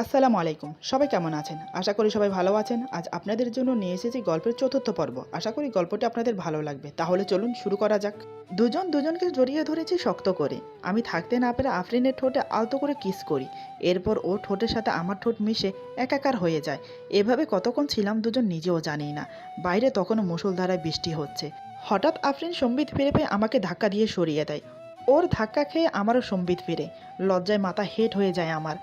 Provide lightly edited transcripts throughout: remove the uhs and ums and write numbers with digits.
আসসালামু আলাইকুম। সবাই কেমন আছেন? আশা করি সবাই ভালো আছেন। আজ আপনাদের জন্য নিয়ে এসেছি গল্পের চতুর্থ পর্ব। আশা করি গল্পটি আপনাদের ভালো লাগবে। তাহলে চলুন শুরু করা যাক। দুজন দুজনকে জড়িয়ে ধরেছি শক্ত করে। আমি থাকতে না পেরে আফরিনের ঠোঁটে আলতো করে কিস করি। এরপর ওর ঠোঁটের সাথে আমার ঠোঁট মিশে একাকার হয়ে যায়। এভাবে কতক্ষণ ছিলাম দুজন নিজেও জানি না। বাইরে তখনও মুষলধারায় বৃষ্টি হচ্ছে। হঠাৎ আফরিন সম্বিত ফিরে পেয়ে আমাকে ধাক্কা দিয়ে সরিয়ে দেয়। ওর ধাক্কা খেয়ে আমারও সম্বিত ফিরে। লজ্জায় মাথা হেট হয়ে যায় আমার।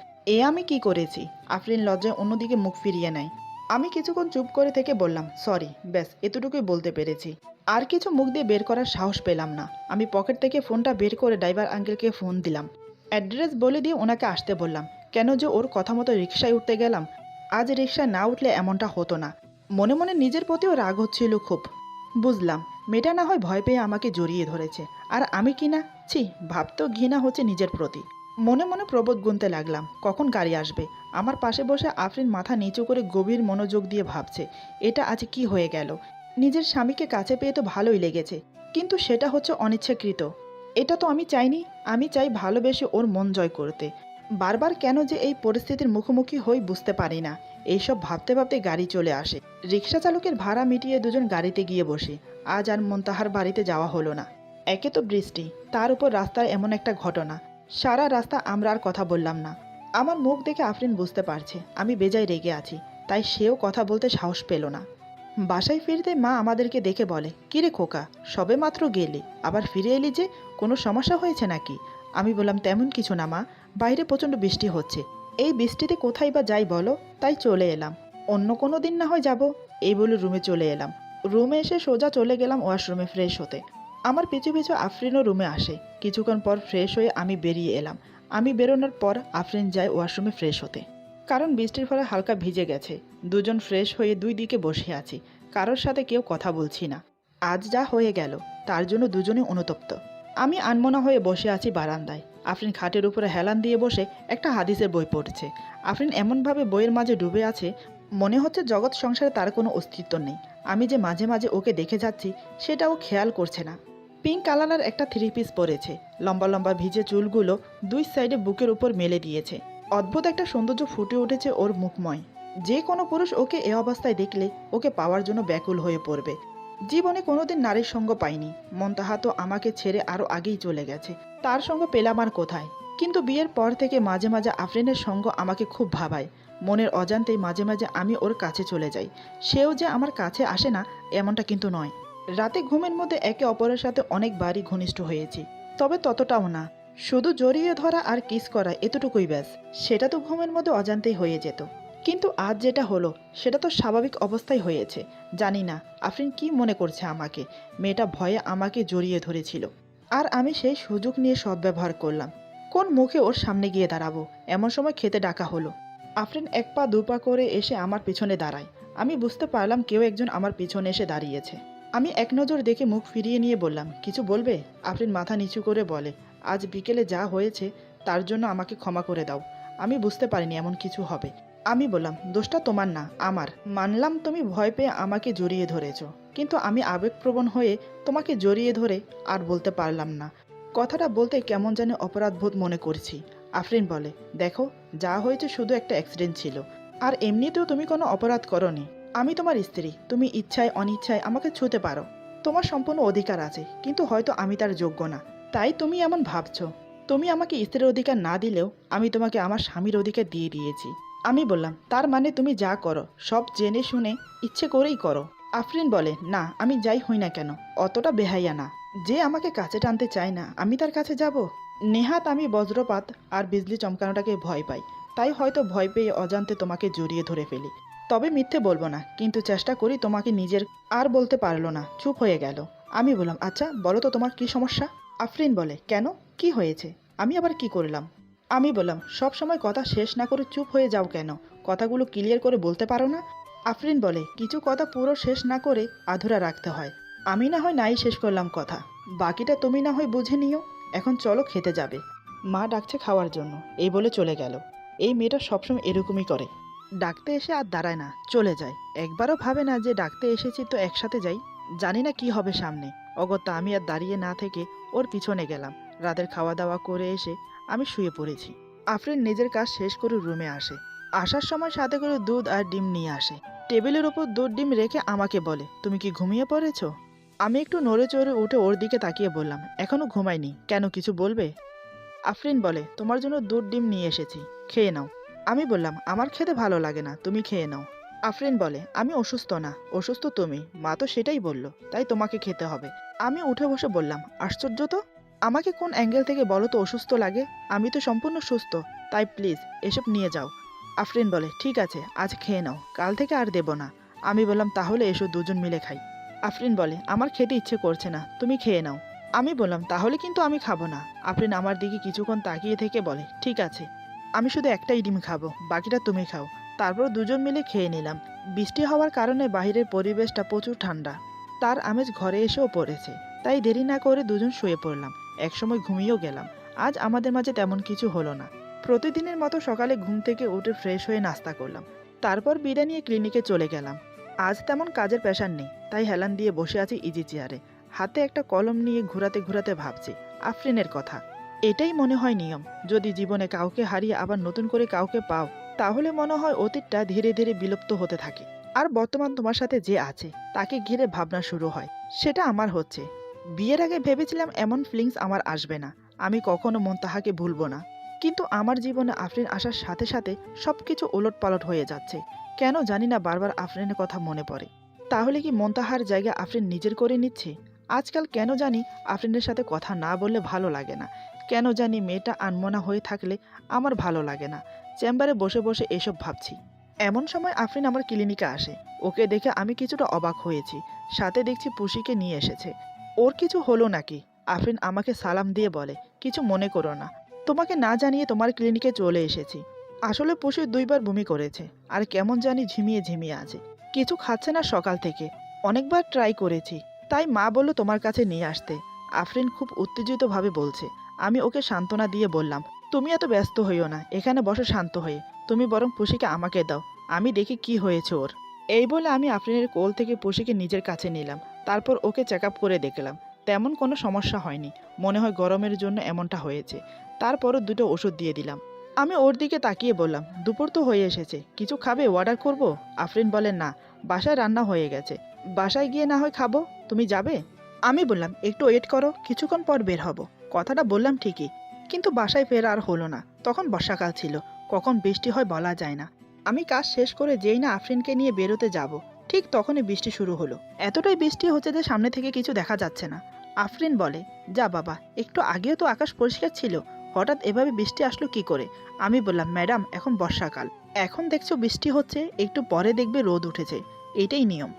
আমি কি করেছি? আফরিন লজ্জায় অন্যদিকে মুখ ফিরিয়ে নেয়। আমি কিছুক্ষণ চুপ করে থেকে বললাম, সরি, ব্যাস এতটুকুই বলতে পেরেছি। আর কিছু মুখ দিয়ে বের করার সাহস পেলাম না। আমি পকেট থেকে ফোনটা বের করে ড্রাইভার আঙ্কেলকে ফোন দিলাম। অ্যাড্রেস বলে দিয়ে ওনাকে আসতে বললাম। কেন যে ওর কথা মতো রিকশায় উঠতে গেলাম। আজ রিকশায় না উঠলে এমনটা হতো না। মনে মনে নিজের প্রতিও রাগ হচ্ছিল খুব। বুঝলাম, মেয়েটা না হয় ভয় পেয়ে আমাকে জড়িয়ে ধরেছে। আর আমি কি না, ছি, ভাবতেও ঘৃণা হচ্ছে নিজের প্রতি। মনে মনে প্রবোধ গুনতে লাগলাম কখন গাড়ি আসবে। আমার পাশে বসে আফরিন মাথা নিচু করে গভীর মনোযোগ দিয়ে ভাবছে, এটা আজ কি হয়ে গেল। নিজের স্বামীকে কাছে পেয়ে তো ভালোই লেগেছে, কিন্তু সেটা হচ্ছে অনিচ্ছাকৃত। এটা তো আমি চাইনি। আমি চাই ভালোবেসে ওর মন জয় করতে। বারবার কেন যে এই পরিস্থিতির মুখোমুখি হই বুঝতে পারি না। এইসব ভাবতে ভাবতে গাড়ি চলে আসে। রিক্সা চালকের ভাড়া মিটিয়ে দুজন গাড়িতে গিয়ে বসে। আজ আর মুনতাহার বাড়িতে যাওয়া হলো না। একে তো বৃষ্টি, তার উপর রাস্তার এমন একটা ঘটনা। সারা রাস্তা আমরা আর কথা বললাম না। আমার মুখ দেখে আফরিন বুঝতে পারছে আমি বেজায় রেগে আছি, তাই সেও কথা বলতে সাহস পেল না। বাসায় ফিরতে মা আমাদেরকে দেখে বলে, কিরে খোকা, সবে মাত্র গেলি, আবার ফিরে এলি যে, কোনো সমস্যা হয়েছে নাকি? আমি বললাম, তেমন কিছু না মা, বাইরে প্রচণ্ড বৃষ্টি হচ্ছে। এই বৃষ্টিতে কোথায় বা যাই বলো, তাই চলে এলাম। অন্য কোনো দিন না হয় যাব। এই বলে রুমে চলে এলাম। রুমে এসে সোজা চলে গেলাম ওয়াশরুমে ফ্রেশ হতে। আমার পিছু পিছু আফরিনও রুমে আসে। কিছুক্ষণ পর ফ্রেশ হয়ে আমি বেরিয়ে এলাম। আমি বেরোনোর পর আফরিন যায় ওয়াশরুমে ফ্রেশ হতে, কারণ বৃষ্টির ফলে হালকা ভিজে গেছে। দুজন ফ্রেশ হয়ে দুই দিকে বসে আছি। কারোর সাথে কেউ কথা বলছি না। আজ যা হয়ে গেল তার জন্য দুজনেই অনুতপ্ত। আমি আনমনা হয়ে বসে আছি বারান্দায়। আফরিন খাটের উপরে হেলান দিয়ে বসে একটা হাদিসের বই পড়ছে। আফরিন এমনভাবে বইয়ের মাঝে ডুবে আছে, মনে হচ্ছে জগৎ সংসারে তার কোনো অস্তিত্ব নেই। আমি যে মাঝে মাঝে ওকে দেখে যাচ্ছি সেটাও খেয়াল করছে না। পিঙ্ক কালারের একটা থ্রি পিস পরেছে। লম্বা লম্বা ভিজে চুলগুলো দুই সাইডে বুকের উপর মেলে দিয়েছে। অদ্ভুত একটা সৌন্দর্য ফুটে উঠেছে ওর মুখময়। যে কোনো পুরুষ ওকে এ অবস্থায় দেখলে ওকে পাওয়ার জন্য ব্যাকুল হয়ে পড়বে। জীবনে কোনোদিন নারীর সঙ্গ পাইনি। মন্তাহা তো আমাকে ছেড়ে আরও আগেই চলে গেছে। তার সঙ্গ পেলাম আর কোথায়? কিন্তু বিয়ের পর থেকে মাঝে মাঝে আফরিনের সঙ্গ আমাকে খুব ভাবায়। মনের অজান্তেই মাঝে মাঝে আমি ওর কাছে চলে যাই। সেও যে আমার কাছে আসে না এমনটা কিন্তু নয়। রাতে ঘুমের মধ্যে একে অপরের সাথে অনেকবারই ঘনিষ্ঠ হয়েছি, তবে ততটাও না। শুধু জড়িয়ে ধরা আর কিস করা এতটুকুই ব্যাস। সেটা তো ঘুমের মধ্যে অজান্তেই হয়ে যেত। কিন্তু আজ যেটা হলো সেটা তো স্বাভাবিক অবস্থায় হয়েছে। জানি না আফরিন কি মনে করছে আমাকে। মেয়েটা ভয়ে আমাকে জড়িয়ে ধরেছিল, আর আমি সেই সুযোগ নিয়ে সদ্ব্যবহার করলাম। কোন মুখে ওর সামনে গিয়ে দাঁড়াবো? এমন সময় খেতে ডাকা হলো। আফরিন এক পা দু পা করে এসে আমার পিছনে দাঁড়ায়। আমি বুঝতে পারলাম কেউ একজন আমার পিছনে এসে দাঁড়িয়েছে। আমি এক নজর দেখে মুখ ফিরিয়ে নিয়ে বললাম, কিছু বলবে? আফরিন মাথা নিচু করে বলে, আজ বিকেলে যা হয়েছে তার জন্য আমাকে ক্ষমা করে দাও। আমি বুঝতে পারিনি এমন কিছু হবে। আমি বললাম, দোষটা তোমার না, আমার। মানলাম তুমি ভয় পেয়ে আমাকে জড়িয়ে ধরেছ, কিন্তু আমি আবেগপ্রবণ হয়ে তোমাকে জড়িয়ে ধরে আর বলতে পারলাম না। কথাটা বলতে কেমন যেন অপরাধবোধ মনে করছি। আফরিন বলে, দেখো, যা হয়েছে শুধু একটা অ্যাক্সিডেন্ট ছিল। আর এমনিতেও তুমি কোনো অপরাধ করনি। আমি তোমার স্ত্রী, তুমি ইচ্ছায় অনিচ্ছায় আমাকে ছুঁতে পারো। তোমার সম্পূর্ণ অধিকার আছে, কিন্তু হয়তো আমি তার যোগ্য না, তাই তুমি এমন ভাবছো। তুমি আমাকে স্ত্রীর অধিকার না দিলেও আমি তোমাকে আমার স্বামীর অধিকার দিয়ে দিয়েছি। আমি বললাম, তার মানে তুমি যা করো সব জেনে শুনে ইচ্ছে করেই করো। আফরিন বলে, না, আমি যাই হই না কেন অতটা বেহাইয়া না। যে আমাকে কাছে টানতে চায় না আমি তার কাছে যাব? নেহাত আমি বজ্রপাত আর বিজলি চমকানোটাকে ভয় পাই, তাই হয়তো ভয় পেয়ে অজান্তে তোমাকে জড়িয়ে ধরে ফেলি। তবে মিথ্যে বলবো না, কিন্তু চেষ্টা করি তোমাকে নিজের। আর বলতে পারলো না, চুপ হয়ে গেল। আমি বললাম, আচ্ছা বলো তো তোমার কি সমস্যা? আফরিন বলে, কেন, কি হয়েছে? আমি আবার কি করলাম? আমি বললাম, সব সময় কথা শেষ না করে চুপ হয়ে যাও কেন? কথাগুলো ক্লিয়ার করে বলতে পারো না? আফরিন বলে, কিছু কথা পুরো শেষ না করে আধুরা রাখতে হয়। আমি না হয় নাই শেষ করলাম কথা, বাকিটা তুমি না হয় বুঝে নিও। এখন চলো, খেতে যাবে। মা ডাকছে খাওয়ার জন্য, এই বলে চলে গেল। এই মেয়েটা সবসময় এরকমই করে। ডাকতে এসে আর দাঁড়ায় না, চলে যায়। একবারও ভাবে না যে ডাকতে এসেছি তো একসাথে যাই। জানি না কি হবে সামনে। অগত্যা আমি আর দাঁড়িয়ে না থেকে ওর পিছনে গেলাম। রাতের খাওয়া দাওয়া করে এসে আমি শুয়ে পড়েছি। আফরিন নিজের কাজ শেষ করে রুমে আসে। আসার সময় সাথে করে দুধ আর ডিম নিয়ে আসে। টেবিলের ওপর দুধ ডিম রেখে আমাকে বলে, তুমি কি ঘুমিয়ে পড়েছো? আমি একটু নড়ে চড়ে উঠে ওর দিকে তাকিয়ে বললাম, এখনো ঘুমাইনি, কেন কিছু বলবে? আফরিন বলে, তোমার জন্য দুধ ডিম নিয়ে এসেছি, খেয়ে নাও। আমি বললাম, আমার খেতে ভালো লাগে না, তুমি খেয়ে নাও। আফরিন বলে, আমি অসুস্থ না, অসুস্থ তুমি, মা তো সেটাই বলল, তাই তোমাকে খেতে হবে। আমি উঠে বসে বললাম, আশ্চর্য তো, আমাকে কোন অ্যাঙ্গেল থেকে বলো তো অসুস্থ লাগে? আমি তো সম্পূর্ণ সুস্থ, তাই প্লিজ এসব নিয়ে যাও। আফরিন বলে, ঠিক আছে, আজ খেয়ে নাও, কাল থেকে আর দেব না। আমি বললাম, তাহলে এসো দুজন মিলে খাই। আফরিন বলে, আমার খেতে ইচ্ছে করছে না, তুমি খেয়ে নাও। আমি বললাম, তাহলে কিন্তু আমি খাবো না। আফরিন আমার দিকে কিছুক্ষণ তাকিয়ে থেকে বলে, ঠিক আছে, আমি শুধু একটাই ডিম খাবো, বাকিটা তুমি খাও। তারপর দুজন মিলে খেয়ে নিলাম। বৃষ্টি হওয়ার কারণে বাইরের পরিবেশটা প্রচুর ঠান্ডা, তার আমেজ ঘরে এসেও পড়েছে। তাই দেরি না করে দুজন শুয়ে পড়লাম, একসময় ঘুমিয়েও গেলাম। আজ আমাদের মাঝে তেমন কিছু হলো না। প্রতিদিনের মতো সকালে ঘুম থেকে উঠে ফ্রেশ হয়ে নাস্তা করলাম, তারপর বিদায় নিয়ে ক্লিনিকে চলে গেলাম। আজ তেমন কাজের প্রেশার নেই, তাই হেলান দিয়ে বসে আছি ইজি চেয়ারে, হাতে একটা কলম নিয়ে ঘোরাতে ঘোরাতে ভাবছি আফরিনের কথা। এটাই মনে হয় নিয়ম, যদি জীবনে কাউকে হারিয়ে আবার নতুন করে কাউকে পাও, তাহলে মনে হয় অতীতটা ধীরে ধীরে বিলুপ্ত হতে থাকে, আর বর্তমান তোমার সাথে যে আছে তাকে ঘিরে ভাবনা শুরু হয়। সেটা আমার হচ্ছে। বিয়ের আগে ভেবেছিলাম এমন ফিলিংস আমার আসবে না, আমি কখনো মন্তাহাকে ভুলবো না। কিন্তু আমার জীবনে আফরিন আসার সাথে সাথে সবকিছু ওলটপালট হয়ে যাচ্ছে। কেন জানি না বারবার আফরিনের কথা মনে পড়ে। তাহলে কি মন্তাহার জায়গা আফরিন নিজের করে নিচ্ছে? আজকাল কেন জানি আফরিনের সাথে কথা না বললে ভালো লাগে না। কেন জানি মেয়েটা আনমনা হয়ে থাকলে আমার ভালো লাগে না। চেম্বারে বসে বসে এসব ভাবছি। এমন সময় আফরিন আমার ক্লিনিকে আসে। ওকে দেখে আমি কিছুটা অবাক হয়েছি। সাথে দেখছি পুষিকে নিয়ে এসেছে। ওর কিছু হলো নাকি? আফরিন আমাকে সালাম দিয়ে বলে, কিছু মনে করো না, তোমাকে না জানিয়ে তোমার ক্লিনিকে চলে এসেছি। আসলে পুষি 2বার বমি করেছে, আর কেমন জানি ঝিমিয়ে ঝিমিয়ে আছে, কিছু খাচ্ছে না সকাল থেকে। অনেকবার ট্রাই করেছি, তাই মা বলল তোমার কাছে নিয়ে আসতে। আফরিন খুব উত্তেজিতভাবে বলছে। আমি ওকে সান্ত্বনা দিয়ে বললাম, তুমি এত ব্যস্ত হইও না, এখানে বসো শান্ত হয়ে, তুমি বরং পুষিকে আমাকে দাও, আমি দেখি কি হয়েছে ওর। এই বলে আমি আফরিনের কোল থেকে পুষিকে নিজের কাছে নিলাম। তারপর ওকে চেক আপ করে দেখলাম, তেমন কোনো সমস্যা হয়নি, মনে হয় গরমের জন্য এমনটা হয়েছে। তারপরও 2টো ওষুধ দিয়ে দিলাম। আমি ওর দিকে তাকিয়ে বললাম, দুপুর তো হয়ে এসেছে, কিছু খাবে, অর্ডার করব? আফরিন বলে, না, বাসায় রান্না হয়ে গেছে, বাসায় গিয়ে না হয় খাবো, তুমি যাবে? আমি বললাম, একটু ওয়েট করো, কিছুক্ষণ পর বের হব। কথাটা বললাম ঠিকই, কিন্তু বাসায় ফেরা আর হলো না। তখন বর্ষাকাল ছিল, কখন বৃষ্টি হয় বলা যায় না। আমি কাজ শেষ করে যেই না আফরিনকে নিয়ে বেরোতে যাব, ঠিক তখনই বৃষ্টি শুরু হলো। এতটাই বৃষ্টি হচ্ছে যে সামনে থেকে কিছু দেখা যাচ্ছে না। আফরিন বলে, যা বাবা, একটু আগেও তো আকাশ পরিষ্কার ছিল, হঠাৎ এভাবে বৃষ্টি আসলো কি করে? আমি বললাম, ম্যাডাম, এখন বর্ষাকাল, এখন দেখছো বৃষ্টি হচ্ছে, একটু পরে দেখবে রোদ উঠেছে, এটাই নিয়ম।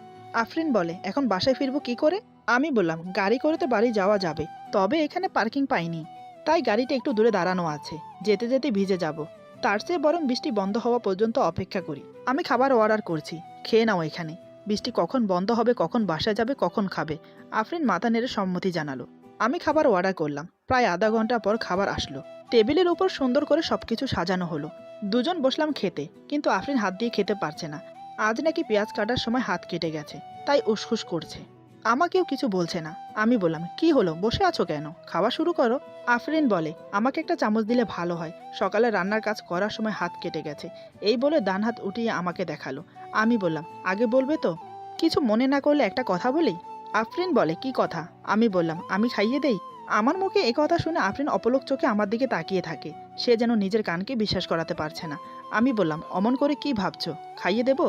আফরিন বলে, এখন বাসায় ফিরবো কি করে? আমি বললাম, গাড়ি করে তো বাড়ি যাওয়া যাবে, তবে এখানে পার্কিং পাইনি, তাই গাড়িটা একটু দূরে দাঁড়ানো আছে, যেতে যেতে ভিজে যাব, তার চেয়ে বরং বৃষ্টি বন্ধ হওয়া পর্যন্ত অপেক্ষা করি। আমি খাবার অর্ডার করছি, খেয়ে নাও এখানে, বৃষ্টি কখন বন্ধ হবে, কখন বাসায় যাবে, কখন খাবে। আফরিন মাথা নেড়ে সম্মতি জানালো। আমি খাবার অর্ডার করলাম, প্রায় আধা ঘন্টা পর খাবার আসলো। টেবিলের উপর সুন্দর করে সবকিছু সাজানো হলো। দুজন বসলাম খেতে, কিন্তু আফরিন হাত দিয়ে খেতে পারছে না। আজ নাকি পেঁয়াজ কাটার সময় হাত কেটে গেছে, তাই উসখুস করছে। আমাকেও কিছু বলছে না। আমি বললাম, কি হলো, বসে আছো কেন, খাওয়া শুরু করো। আফরিন বলে, আমাকে একটা চামচ দিলে ভালো হয়, সকালে রান্নার কাজ করার সময় হাত কেটে গেছে। এই বলে ডান হাত উঠিয়ে আমাকে দেখালো। আমি বললাম, আগে বলবে তো, কিছু মনে না করলে একটা কথা বলি। আফরিন বলে, কি কথা? আমি বললাম, আমি খাইয়ে দেই। আমার মুখে এ কথা শুনে আফরিন অপলক চোখে আমার দিকে তাকিয়ে থাকে, সে যেন নিজের কানকে বিশ্বাস করাতে পারছে না। আমি বললাম, অমন করে কি ভাবছো, খাইয়ে দেব?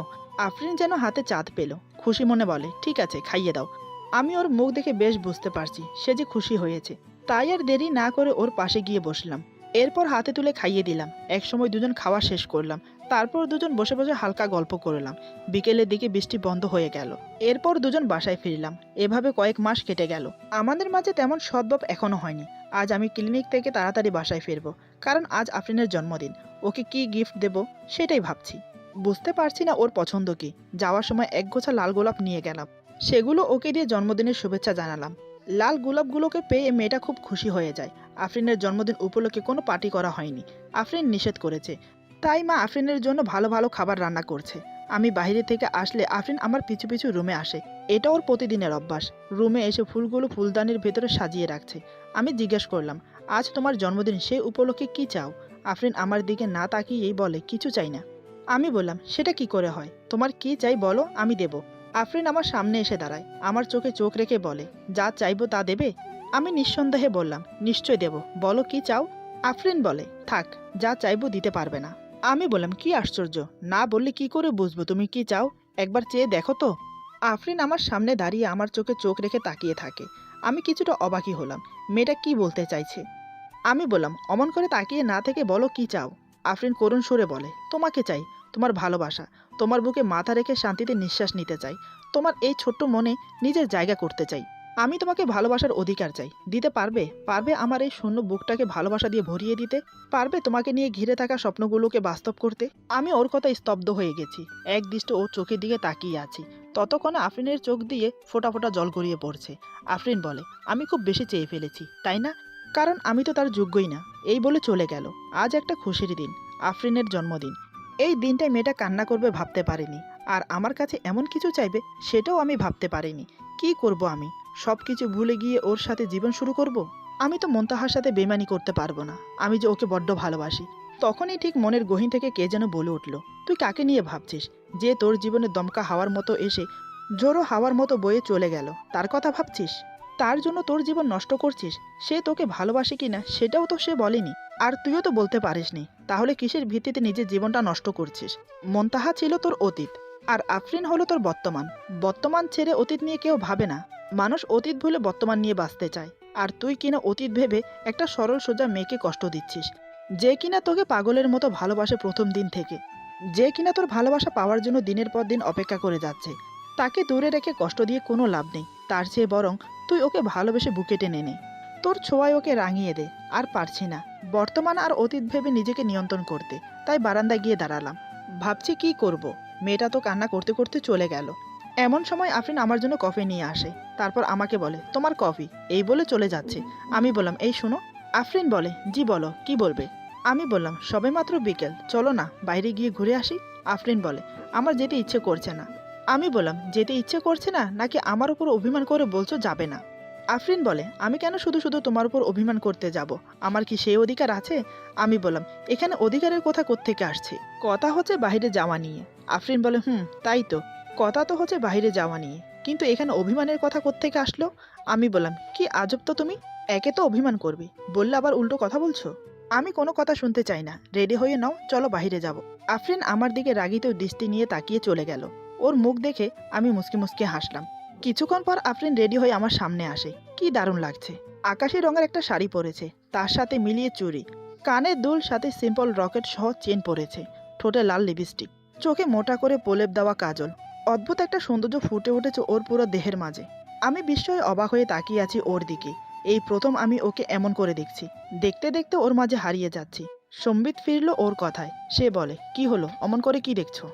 আফরিন যেন হাতে চাঁদ পেল, খুশি মনে বলে, ঠিক আছে, খাইয়ে দাও। আমি ওর মুখ দেখে বেশ বুঝতে পারছি সে যে খুশি হয়েছে, তাই আর দেরি না করে ওর পাশে গিয়ে বসলাম। এরপর হাতে তুলে খাইয়ে দিলাম। একসময় দুজন খাওয়া শেষ করলাম, তারপর দুজন বসে বসে হালকা গল্প করলাম। বিকেলের দিকে বৃষ্টি বন্ধ হয়ে গেল। এরপর দুজন বাসায় ফিরলাম। এভাবে কয়েক মাস কেটে গেল। আমাদের মাঝে তেমন সদ্ভাব এখনো হয়নি। আজ আমি ক্লিনিক থেকে তাড়াতাড়ি বাসায় ফিরবো, কারণ আজ আফরিনের জন্মদিন। ওকে কি গিফট দেব সেটাই ভাবছি। বুঝতে পারছি না ওর পছন্দ কি। যাওয়ার সময় এক গোছা লাল গোলাপ নিয়ে গেলাম, সেগুলো ওকে দিয়ে জন্মদিনের শুভেচ্ছা জানালাম। লাল গোলাপগুলোকে পেয়ে মেয়েটা খুব খুশি হয়ে যায়। আফরিনের জন্মদিন উপলক্ষে কোনো পার্টি করা হয়নি, আফরিন নিষেধ করেছে। তাই মা আফরিনের জন্য ভালো ভালো খাবার রান্না করছে। আমি বাইরে থেকে আসলে আফরিন আমার পিছু পিছু রুমে আসে, এটা ওর প্রতিদিনের অভ্যাস। রুমে এসে ফুলগুলো ফুলদানির ভেতরে সাজিয়ে রাখছে। আমি জিজ্ঞেস করলাম, আজ তোমার জন্মদিন, সেই উপলক্ষে কি চাও? আফরিন আমার দিকে না তাকিয়েই বলে, কিছু চাই না। আমি বললাম, সেটা কি করে হয়? তোমার কি চাই বলো, আমি দেব। আফরিন আমার সামনে এসে দাঁড়ায়, আমার চোখে চোখ রেখে বলে, যা চাইবো তা দেবে? আমি নিঃসন্দেহে বললাম, নিশ্চয় দেব, বলো কি চাও? আফরিন বলে, থাক, যা চাইবো দিতে পারবে না। আমি বললাম, কি আশ্চর্য, না বললে কি করে বুঝবো তুমি কি চাও? একবার চেয়ে দেখো তো। আফরিন আমার সামনে দাঁড়িয়ে আমার চোখে চোখ রেখে তাকিয়ে থাকে। আমি কিছুটা অবাকই হলাম, মেয়েটা কি বলতে চাইছে। আমি বললাম, অমন করে তাকিয়ে না থেকে বলো কি চাও। আফরিন করুণ সুরে বলে, তোমাকে চাই, তোমার ভালোবাসা, তোমার বুকে মাথা রেখে শান্তিতে নিঃশ্বাস নিতে চাই, তোমার এই ছোট্ট মনে নিজের জায়গা করতে চাই। আমি তোমাকে ভালোবাসার অধিকার চাই, দিতে পারবে? পারবে আমার এই শূন্য বুকটাকে ভালোবাসা দিয়ে ভরিয়ে দিতে? পারবে তোমাকে নিয়ে ঘিরে থাকা স্বপ্নগুলোকে বাস্তব করতে? আমি ওর কথা স্তব্ধ হয়ে গেছি, এক দৃষ্টে ওর চোখের দিকে তাকিয়ে আছি। ততক্ষণে আফরিনের চোখ দিয়ে ফোঁটা ফোঁটা জল গড়িয়ে পড়ছে। আফরিন বলে, আমি খুব বেশি চেয়ে ফেলেছি, তাই না? কারণ আমি তো তার যোগ্যই না। এই বলে চলে গেল। আজ একটা খুশির দিন, আফরিনের জন্মদিন। এই দিনটায় মেয়েটা কান্না করবে ভাবতে পারিনি, আর আমার কাছে এমন কিছু চাইবে সেটাও আমি ভাবতে পারিনি। কি করব আমি? সব কিছু ভুলে গিয়ে ওর সাথে জীবন শুরু করব? আমি তো মন্তাহার সাথে বেমানি করতে পারবো না, আমি যে ওকে বড্ড ভালোবাসি। তখনই ঠিক মনের গহীন থেকে কে যেন বলে উঠল, তুই কাকে নিয়ে ভাবছিস? যে তোর জীবনে দমকা হাওয়ার মতো এসে জোরো হাওয়ার মতো বয়ে চলে গেল, তার কথা ভাবছিস? তার জন্য তোর জীবন নষ্ট করছিস? সে তোকে ভালোবাসে কিনা সেটাও তো সে বলেনি, আর তুইও তো বলতে পারিসনি। তাহলে কিসের ভিত্তিতে নিজের জীবনটা নষ্ট করছিস? মন্তাহা ছিল তোর অতীত, আর আফরিন হলো তোর বর্তমান। বর্তমান ছেড়ে অতীত নিয়ে কেউ ভাবে না। মানুষ অতীত ভুলে বর্তমান নিয়ে বাঁচতে চায়, আর তুই কিনা অতীত ভেবে একটা সরল সোজা মেয়েকে কষ্ট দিচ্ছিস, যে কিনা তোকে পাগলের মতো ভালোবাসে প্রথম দিন থেকে, যে কিনা তোর ভালোবাসা পাওয়ার জন্য দিনের পর দিন অপেক্ষা করে যাচ্ছে। তাকে দূরে রেখে কষ্ট দিয়ে কোনো লাভ নেই, তার চেয়ে বরং তুই ওকে ভালোবেসে বুকে টেনে নে, তোর ছোঁয়ায় ওকে রাঙিয়ে দে। আর পারছি না বর্তমান আর অতীত ভেবে নিজেকে নিয়ন্ত্রণ করতে, তাই বারান্দায় গিয়ে দাঁড়ালাম। ভাবছি কি করব। মেয়েটা তো কান্না করতে করতে চলে গেল। এমন সময় আফরিন আমার জন্য কফি নিয়ে আসে, তারপর আমাকে বলে, তোমার কফি, এই বলে চলে যাচ্ছে। আমি বললাম, এই শোনো। আফরিন বলে, জি বলো, কি বলবে? আমি বললাম, সবেমাত্র বিকেল, চলো না বাইরে গিয়ে ঘুরে আসি। আফরিন বলে, আমার যেতে ইচ্ছে করছে না। আমি বললাম, যেতে ইচ্ছে করছে না নাকি আমার উপর অভিমান করে বলছো যাবে না? আফরিন বলে, আমি কেন শুধু শুধু তোমার উপর অভিমান করতে যাব? আমার কি সেই অধিকার আছে? আমি বললাম, এখানে অধিকারের কথা কোত্থেকে আসছে? কথা হচ্ছে বাইরে যাওয়া নিয়ে। আফরিন বলে, তাই তো, কথা তো হচ্ছে বাইরে যাওয়া নিয়ে, কিন্তু এখানে অভিমানের কথা কোত্থেকে আসলো? আমি বললাম, কি আজব তো তুমি, একে তো অভিমান করবে, বললে আবার উল্টো কথা বলছো। আমি কোনো কথা শুনতে চাই না, রেডি হয়ে নাও, চলো বাইরে যাব। আফরিন আমার দিকে রাগিত দৃষ্টি নিয়ে তাকিয়ে চলে গেল। ওর মুখ দেখে আমি মুসকি মুসকি হাসলাম। কিছুক্ষণ পর আফরিন রেডি হয়ে আমার সামনে আসে। কি দারুণ লাগছে। আকাশি রঙের একটা শাড়ি পরেছে, তার সাথে মিলিয়ে চুড়ি, কানের দুল, সাথে সিম্পল রকেট সহ চেন পরেছে, ঠোঁটে লাল লিপস্টিক, চোখে মোটা করে প্রলেপ দেওয়া কাজল। অদ্ভুত একটা সৌন্দর্য ফুটে উঠেছে ওর পুরো দেহের মাঝে। আমি বিস্ময়ে অবাক হয়ে তাকিয়ে আছি ওর দিকে। এই প্রথম আমি ওকে এমন করে দেখছি। দেখতে দেখতে ওর মাঝে হারিয়ে যাচ্ছি। সম্বিত ফিরল ওর কথায়। সে বলে, কি হলো, অমন করে কি দেখছো?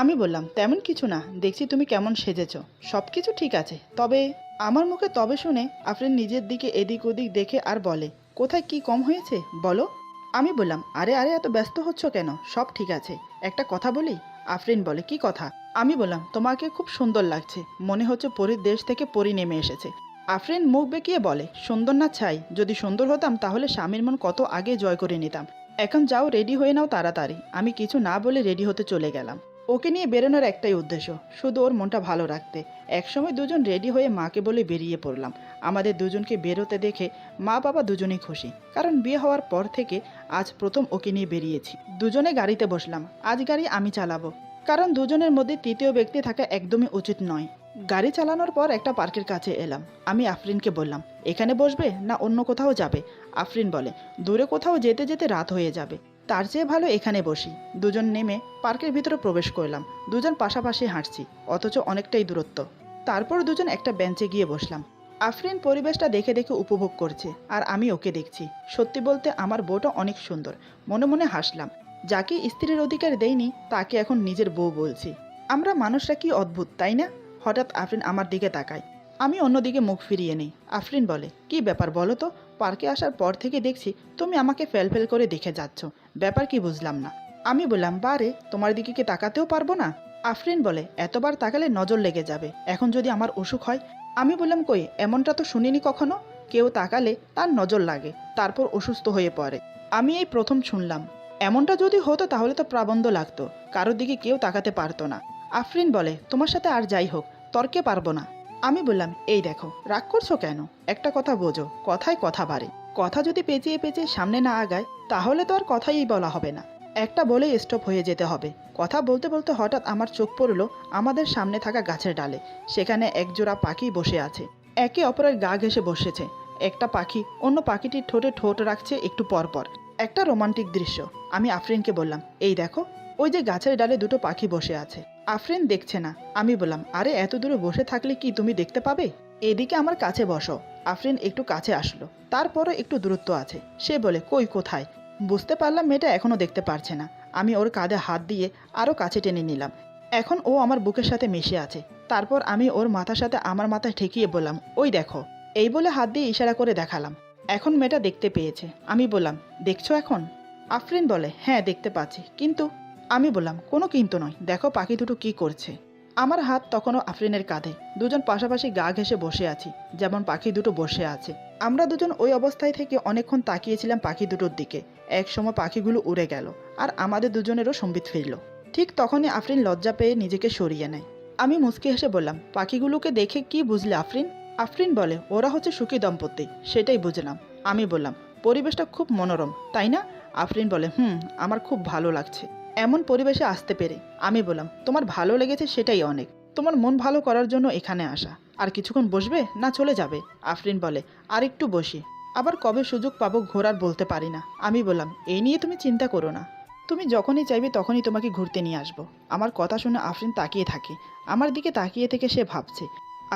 আমি বললাম, তেমন কিছু না, দেখছি তুমি কেমন সেজেছ। সব কিছু ঠিক আছে, তবে। আমার মুখে তবে শুনে আফরিন নিজের দিকে এদিক ওদিক দেখে আর বলে, কোথায় কি কম হয়েছে বলো। আমি বললাম, আরে আরে এত ব্যস্ত হচ্ছ কেন, সব ঠিক আছে, একটা কথা বলি। আফরিন বলে, কি কথা? আমি বললাম, তোমাকে খুব সুন্দর লাগছে, মনে হচ্ছে পরীর দেশ থেকে পরী নেমে এসেছে। আফরিন মুখ বেঁকিয়ে বলে, সুন্দর না ছাই, যদি সুন্দর হতাম তাহলে স্বামীর মন কত আগে জয় করে নিতাম। এখন যাও, রেডি হয়ে নাও তাড়াতাড়ি। আমি কিছু না বলে রেডি হতে চলে গেলাম। ওকে নিয়ে বেরোনোর একটাই উদ্দেশ্য, শুধু ওর মনটা ভালো রাখতে। একসময় দুজন রেডি হয়ে মাকে বলে বেরিয়ে পড়লাম। আমাদের দুজনকে বেরোতে দেখে মা বাবা দুজনেই খুশি, কারণ বিয়ে হওয়ার পর থেকে আজ প্রথম ওকে নিয়ে বেরিয়েছি। দুজনে গাড়িতে বসলাম। আজ গাড়ি আমি চালাবো, কারণ দুজনের মধ্যে তৃতীয় ব্যক্তি থাকা একদমই উচিত নয়। গাড়ি চালানোর পর একটা পার্কের কাছে এলাম। আমি আফরিনকে বললাম, এখানে বসবে না অন্য কোথাও যাবে? আফরিন বলে, দূরে কোথাও যেতে যেতে রাত হয়ে যাবে, তার চেয়ে ভালো এখানে বসি। দুজন নেমে পার্কের ভিতরে প্রবেশ করলাম। দুজন পাশাপাশি হাঁটছি, অথচ অনেকটাই দূরত্ব। তারপর দুজন একটা বেঞ্চে গিয়ে বসলাম। আফরিন পরিবেশটা দেখে দেখে উপভোগ করছে, আর আমি ওকে দেখছি। সত্যি বলতে আমার বউটা অনেক সুন্দর। মনে মনে হাসলাম। যাকে স্ত্রীর অধিকার দেয়নি তাকে এখন নিজের বউ বলছি। আমরা মানুষরা কি অদ্ভুত, তাই না? হঠাৎ আফরিন আমার দিকে তাকায়। আমি অন্যদিকে মুখ ফিরিয়ে নিই। আফরিন বলে, কি ব্যাপার বলো তো? পার্কে আসার পর থেকে দেখছি তুমি আমাকে ফেল করে দেখে যাচ্ছ, ব্যাপার কি বুঝলাম না। আমি বললাম, বারে, তোমার দিকে কি তাকাতেও পারবো না? আফরিন বলে, এতবার তাকালে নজর লেগে যাবে, এখন যদি আমার অসুখ হয়। আমি বললাম, কই, এমনটা তো শুনিনি কখনো। কেউ তাকালে তার নজর লাগে, তারপর অসুস্থ হয়ে পড়ে। আমি এই প্রথম শুনলাম। এমনটা যদি হতো তাহলে তো প্রাবন্ধ লাগতো, কারোর দিকে কেউ তাকাতে পারতো না। আফরিন বলে, তোমার সাথে আর যাই হোক তর্কে পারবো না। আমি বললাম, এই দেখো রাগ করছো কেন, একটা কথা বোঝো, কথায় কথা বাড়ে। কথা যদি পেঁচিয়ে পেঁচিয়ে সামনে না আগায় তাহলে তো আর কথাই বলা হবে না, একটা বলেই স্টপ হয়ে যেতে হবে। কথা বলতে বলতে হঠাৎ আমার চোখ পড়ল আমাদের সামনে থাকা গাছের ডালে। সেখানে একজোড়া পাখি বসে আছে, একে অপরের গা ঘেঁষে বসেছে। একটা পাখি অন্য পাখিটির ঠোঁটে ঠোঁট রাখছে একটু পরপর, একটা রোমান্টিক দৃশ্য। আমি আফরিনকে বললাম, এই দেখো, ওই যে গাছের ডালে দুটো পাখি বসে আছে। আফরিন দেখছে না। আমি বললাম, আরে এত দূরে বসে থাকলে কি তুমি দেখতে পাবে, এদিকে আমার কাছে বসো। আফরিন একটু কাছে আসলো, তারপরও একটু দূরত্ব আছে। সে বলে, কই কোথায়? বুঝতে পারলাম মেয়েটা এখনও দেখতে পারছে না। আমি ওর কাঁধে হাত দিয়ে আরও কাছে টেনে নিলাম। এখন ও আমার বুকের সাথে মিশে আছে। তারপর আমি ওর মাথার সাথে আমার মাথায় ঠেকিয়ে বললাম, ওই দেখো। এই বলে হাত দিয়ে ইশারা করে দেখালাম। এখন মেয়েটা দেখতে পেয়েছে। আমি বললাম, দেখছো এখন? আফরিন বলে, হ্যাঁ দেখতে পাচ্ছি, কিন্তু। আমি বললাম, কোনো কিন্তু নয়, দেখো পাখি দুটো কি করছে। আমার হাত তখনও আফরিনের কাঁধে, দুজন পাশাপাশি গা ঘেঁষে বসে আছি, যেমন পাখি দুটো বসে আছে। আমরা দুজন ওই অবস্থায় থেকে অনেকক্ষণ তাকিয়েছিলাম পাখি দুটোর দিকে। এক সময় পাখিগুলো উড়ে গেল আর আমাদের দুজনেরও সম্বিত ফিরল। ঠিক তখনই আফরিন লজ্জা পেয়ে নিজেকে সরিয়ে নেয়। আমি মুচকি হেসে বললাম, পাখিগুলোকে দেখে কি বুঝলে আফরিন? আফরিন বলে, ওরা হচ্ছে সুখী দম্পতি, সেটাই বুঝলাম। আমি বললাম, পরিবেশটা খুব মনোরম, তাই না? আফরিন বলে, আমার খুব ভালো লাগছে এমন পরিবেশে আসতে পেরে। আমি বললাম, তোমার ভালো লেগেছে সেটাই অনেক, তোমার মন ভালো করার জন্য এখানে আসা। আর কিছুক্ষণ বসবে না চলে যাবে? আফরিন বলে, আর একটু বসি, আবার কবে সুযোগ পাবো ঘোরার বলতে পারি না। আমি বললাম, এই নিয়ে তুমি চিন্তা করো না, তুমি যখনই চাইবে তখনই তোমাকে ঘুরতে নিয়ে আসবো। আমার কথা শুনে আফরিন তাকিয়ে থাকে। আমার দিকে তাকিয়ে থেকে সে ভাবছে,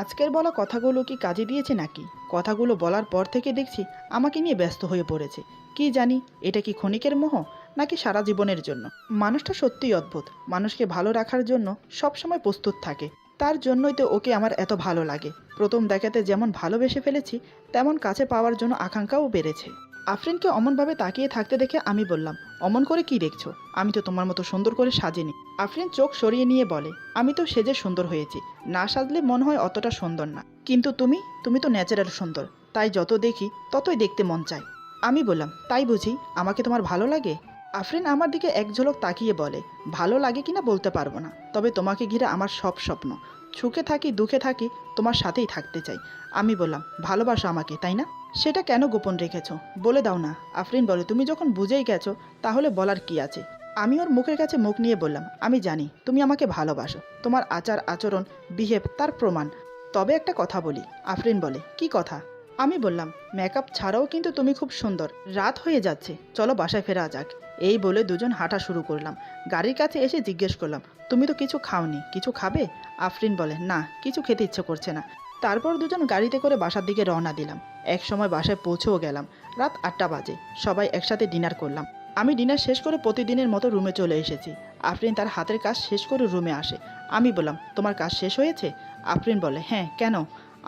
আজকের বলা কথাগুলো কি কাজে দিয়েছে নাকি? কথাগুলো বলার পর থেকে দেখছি আমাকে নিয়ে ব্যস্ত হয়ে পড়েছে। কি জানি এটা কি ক্ষণিকের মোহ নাকি সারা জীবনের জন্য। মানুষটা সত্যিই অদ্ভুত, মানুষকে ভালো রাখার জন্য সবসময় প্রস্তুত থাকে। তার জন্যই তো ওকে আমার এত ভালো লাগে। প্রথম দেখাতে যেমন ভালোবেসে ফেলেছি, তেমন কাছে পাওয়ার জন্য আকাঙ্ক্ষাও বেড়েছে। আফরিনকে অমনভাবে তাকিয়ে থাকতে দেখে আমি বললাম, অমন করে কি দেখছো? আমি তো তোমার মতো সুন্দর করে সাজিনি। আফরিন চোখ সরিয়ে নিয়ে বলে, আমি তো সেজে সুন্দর হয়েছি, না সাজলে মনে হয় অতটা সুন্দর না। কিন্তু তুমি তুমি তো ন্যাচারাল সুন্দর, তাই যত দেখি ততই দেখতে মন চায়। আমি বললাম, তাই বুঝি আমাকে তোমার ভালো লাগে? আফরিন আমার দিকে এক ঝলক তাকিয়ে বলে, ভালো লাগে কিনা বলতে পারবো না, তবে তোমাকে ঘিরে আমার সব স্বপ্ন। সুখে থাকি দুঃখে থাকি তোমার সাথেই থাকতে চাই। আমি বললাম, ভালোবাসো আমাকে তাই না? সেটা কেন গোপন রেখেছো, বলে দাও না। আফরিন বলে, তুমি যখন বুঝেই গেছো তাহলে বলার কি আছে। আমি ওর মুখের কাছে মুখ নিয়ে বললাম, আমি জানি তুমি আমাকে ভালোবাসো, তোমার আচার আচরণ বিহেভ তার প্রমাণ। তবে একটা কথা বলি। আফরিন বলে, কি কথা? আমি বললাম, মেকআপ ছাড়াও কিন্তু তুমি খুব সুন্দর। রাত হয়ে যাচ্ছে, চলো বাসায় ফেরা যাক। এই বলে দুজন হাঁটা শুরু করলাম। গাড়ির কাছে এসে জিজ্ঞেস করলাম, তুমি তো কিছু খাওনি, কিছু খাবে? আফরিন বলে, না কিছু খেতে ইচ্ছে করছে না। তারপর দুজন গাড়িতে করে বাসার দিকে রওনা দিলাম। এক সময় বাসায় পৌঁছেও গেলাম। রাত 8টা বাজে। সবাই একসাথে ডিনার করলাম। আমি ডিনার শেষ করে প্রতিদিনের মতো রুমে চলে এসেছি। আফরিন তার হাতের কাজ শেষ করে রুমে আসে। আমি বললাম, তোমার কাজ শেষ হয়েছে? আফরিন বলে, হ্যাঁ, কেন?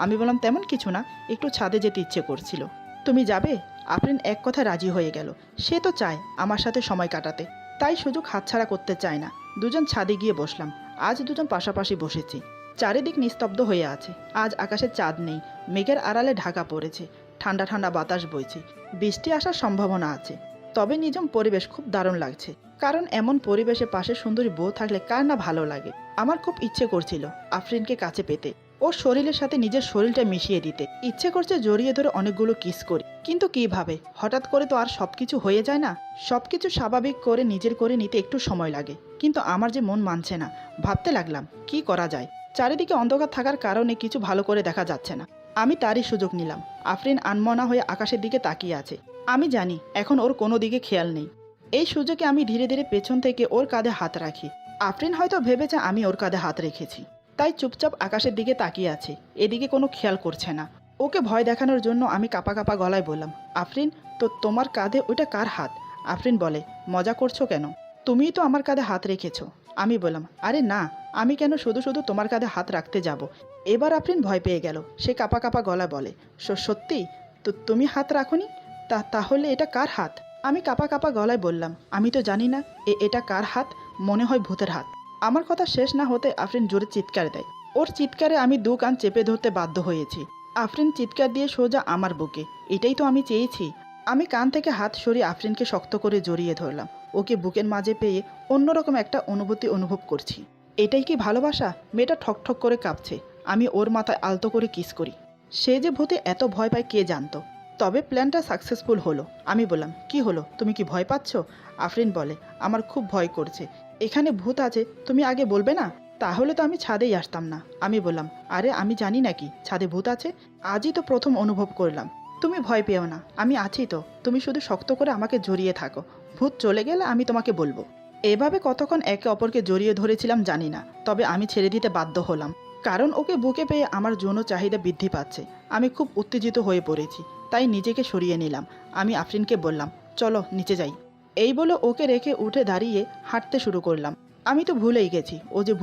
আমি বললাম, তেমন কিছু না, একটু ছাদে যেতে ইচ্ছে করছিল। তুমি যাবে? আফরিন এক কথা রাজি হয়ে গেল। সে তো চায় আমার সাথে সময় কাটাতে, তাই সুযোগ হাতছাড়া করতে চায় না। দুজন ছাদে গিয়ে বসলাম। আজ দুজন পাশাপাশি বসেছি। চারিদিক নিস্তব্ধ হয়ে আছে। আজ আকাশে চাঁদ নেই, মেঘের আড়ালে ঢাকা পড়েছে। ঠান্ডা ঠান্ডা বাতাস বইছে, বৃষ্টি আসার সম্ভাবনা আছে। তবে নিঝুম পরিবেশ খুব দারুণ লাগছে, কারণ এমন পরিবেশে পাশে সুন্দরী বউ থাকলে কার না ভালো লাগে। আমার খুব ইচ্ছে করছিল আফরিনকে কাছে পেতে, ওর শরীরের সাথে নিজের শরীরটা মিশিয়ে দিতে। ইচ্ছে করছে জড়িয়ে ধরে অনেকগুলো কিস করি, কিন্তু কিভাবে? হঠাৎ করে তো আর সবকিছু হয়ে যায় না। সবকিছু স্বাভাবিক করে নিজের করে নিতে একটু সময় লাগে, কিন্তু আমার যে মন মানছে না। ভাবতে লাগলাম, কি করা যায়। চারিদিকে অন্ধকার থাকার কারণে কিছু ভালো করে দেখা যাচ্ছে না। আমি তারই সুযোগ নিলাম। আফরিন আনমনা হয়ে আকাশের দিকে তাকিয়ে আছে। আমি জানি এখন ওর কোনো দিকে খেয়াল নেই। এই সুযোগে আমি ধীরে ধীরে পেছন থেকে ওর কাঁধে হাত রাখি। আফরিন হয়তো ভেবেছে আমি ওর কাঁধে হাত রেখেছি, তাই চুপচাপ আকাশের দিকে তাকিয়ে আছে, এদিকে কোনো খেয়াল করছে না। ওকে ভয় দেখানোর জন্য আমি কাঁপা কাঁপা গলায় বললাম, আফরিন, তো তোমার কাঁধে ওইটা কার হাত? আফরিন বলে, মজা করছো কেন? তুমিই তো আমার কাঁধে হাত রেখেছো। আমি বললাম, আরে না, আমি কেন শুধু শুধু তোমার কাঁধে হাত রাখতে যাব। এবার আফরিন ভয় পেয়ে গেল। সে কাঁপা কাঁপা গলা বলে, সত্যি? তো তুমি হাত রাখোনি? তাহলে এটা কার হাত? আমি কাঁপা কাঁপা গলায় বললাম, আমি তো জানি না এটা কার হাত, মনে হয় ভূতের হাত। আমার কথা শেষ না হতে আফরিন জোরে চিৎকার দেয়। ওর চিৎকারে আমি দু কান চেপে ধরতে বাধ্য হয়েছি। আফরিন চিৎকার দিয়ে সোজা আমার বুকে। এটাই তো আমি চেয়েছি। আমি কান থেকে হাত সরিয়ে আফরিনকে শক্ত করে জড়িয়ে ধরলাম। ও ওকে বুকের মাঝে পেয়ে অন্যরকম একটা অনুভূতি অনুভব করছি। এটাই কি ভালোবাসা? মেয়েটা ঠকঠক করে কাঁপছে। আমি ওর মাথায় আলতো করে কিস করি। সে যে ভূতে এত ভয় পায় কে জানতো। তবে প্ল্যানটা সাকসেসফুল হলো। আমি বললাম, কি হলো, তুমি কি ভয় পাচ্ছ? আফরিন বলে, আমার খুব ভয় করছে। এখানে ভূত আছে, তুমি আগে বলবে না? তাহলে তো আমি ছাদেই আসতাম না। আমি বললাম, আরে আমি জানি নাকি ছাদে ভূত আছে? আজই তো প্রথম অনুভব করলাম। তুমি ভয় পেও না, আমি আছি তো। তুমি শুধু শক্ত করে আমাকে জড়িয়ে থাকো। ভূত চলে গেলে আমি তোমাকে বলবো। এভাবে কতক্ষণ একে অপরকে জড়িয়ে ধরেছিলাম জানি না, তবে আমি ছেড়ে দিতে বাধ্য হলাম। কারণ ওকে বুকে পেয়ে আমার যৌন চাহিদা বৃদ্ধি পাচ্ছে। আমি খুব উত্তেজিত হয়ে পড়েছি, তাই নিজেকে সরিয়ে নিলাম। আমি আফরিনকে বললাম, চলো নিচে যাই। এই বলে ওকে রেখে উঠে দাঁড়িয়ে হাঁটতে শুরু করলাম। আমি তো ভুলেই গেছি ও যে